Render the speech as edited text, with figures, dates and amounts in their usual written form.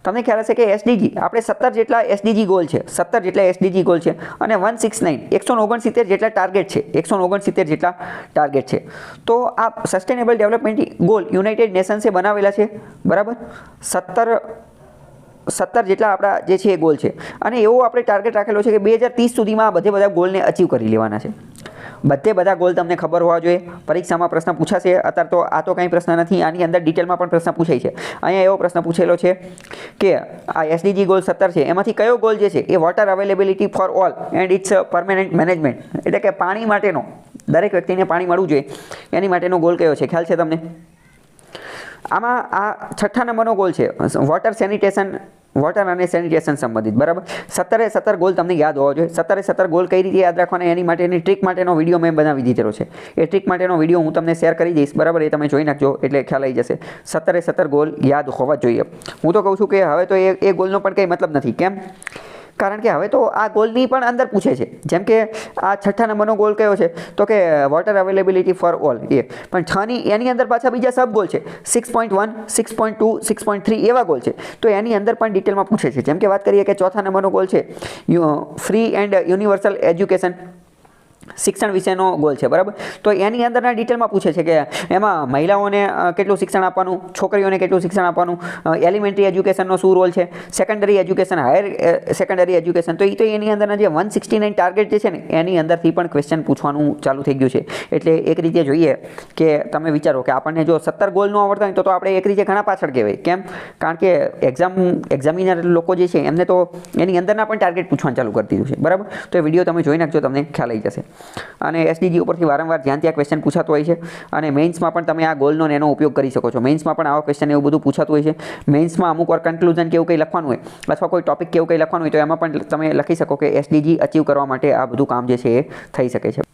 તમને ખ્યાલ હશે કે એસડીજી આપણે 17 જેટલા એસડીજી ગોલ છે, 17 જેટલા એસડીજી ગોલ છે અને 169 જેટલા ટાર્ગેટ છે, 169 જેટલા ટાર્ગેટ છે. તો આ સસ્ટેનેબલ ડેવલપમેન્ટ ગોલ યુનાઇટેડ નેશન્સે બનાવેલા છે, બરાબર. 17 જેટલા આપણા જે છે એ ગોલ છે અને એવો આપણે ટાર્ગેટ રાખેલો છે કે 2030 સુધીમાં બધા ગોલને અચીવ કરી લેવાના છે. બધા ગોલ તમને ખબર હોવા જોઈએ. પરીક્ષામાં પ્રશ્ન પૂછાશે. અત્યારે તો આ તો કંઈ પ્રશ્ન નથી, આની અંદર ડિટેલમાં પણ પ્રશ્ન પૂછાય છે. અહીંયા એવો પ્રશ્ન પૂછેલો છે કે આ એસડીજી ગોલ 17 છે, એમાંથી કયો ગોલ જે છે એ water availability for all and its permanent management, એટલે કે પાણી માટેનો, દરેક વ્યક્તિને પાણી મળવું જોઈએ એની માટેનો ગોલ કયો છે, ખ્યાલ છે તમને? આમાં આ 6થા નંબરનો ગોલ છે વોટર અને સેનિટેશન સંબંધિત, બરાબર. 17 ગોલ તમને યાદ હોવા જોઈએ. 17 ગોલ કઈ રીતે યાદ રાખવાના એની માટેની ટ્રીક માટેનો વિડીયો મેં બનાવી દીધેલો છે. એ ટ્રીક માટેનો વિડીયો હું તમને શેર કરી દઈશ, બરાબર. એ તમે જોઈ નાખજો એટલે ખ્યાલ આવી જશે. 17 ગોલ યાદ હોવા જોઈએ. હું તો કહું છું કે હવે તો એ ગોલનો પણ કંઈ મતલબ નથી. કેમ? કારણ કે હવે તો આ ગોલની પણ અંદર પૂછે છે. જેમ કે આ 6થા નંબરનો ગોલ કયો છે તો કે વોટર અવેલેબિલિટી ફોર ઓલ, એ પણ 6ની એની અંદર પાછા બીજા સબ ગોલ છે 6.1, 6.2, 6.3 એવા ગોલ છે. તો એની અંદર પણ ડિટેલમાં પૂછે છે. જેમ કે વાત કરીએ કે 4થા નંબરનો ગોલ છે ફ્રી એન્ડ યુનિવર્સલ એજ્યુકેશન, શિક્ષણ વિશેનો ગોલ છે, બરાબર. તો એની અંદરના ડિટેલમાં પૂછે છે કે એમાં મહિલાઓને કેટલું શિક્ષણ આપવાનું, છોકરીઓને કેટલું શિક્ષણ આપવાનું, એલિમેન્ટરી એજ્યુકેશનનો શું રોલ છે, secondary education, higher secondary education. તો એની અંદરના જે 169 ટાર્ગેટ જે છે ને એની અંદરથી પણ ક્વેશ્ચન પૂછવાનું ચાલુ થઈ ગયું છે. એટલે એક રીતે જોઈએ કે તમે વિચારો કે આપણને જો 17 ગોલ ન આવડતા હોય તો આપણે એક રીતે ઘણા પાછળ કહેવાય. કેમ? કારણ કે એક્ઝામિનર લોકો જે છે એમને તો એની અંદરના પણ ટાર્ગેટ પૂછવાનું ચાલુ કરી દીધું છે, બરાબર. તો એ વિડીયો તમે જોઈ નાખજો, તમને ખ્યાલ આવી જશે. અને એસડીજી ઉપરથી વારંવાર ધ્યાનથી આ ક્વેશ્ચન પૂછાતો હોય છે અને મેઇન્સમાં પણ તમે આ ગોલનો એનો ઉપયોગ કરી શકો છો. મેઇન્સમાં પણ આવા ક્વેશ્ચન એવું બધું પૂછાતું હોય છે. મેઇન્સમાં અમુક વાર કન્ક્લુઝન કેવું કંઈ લખવાનું હોય અથવા કોઈ ટોપિક કેવું કંઈ લખવાનું હોય તો એમાં પણ તમે લખી શકો કે એસડીજી અચીવ કરવા માટે આ બધું કામ જે છે એ થઈ શકે છે.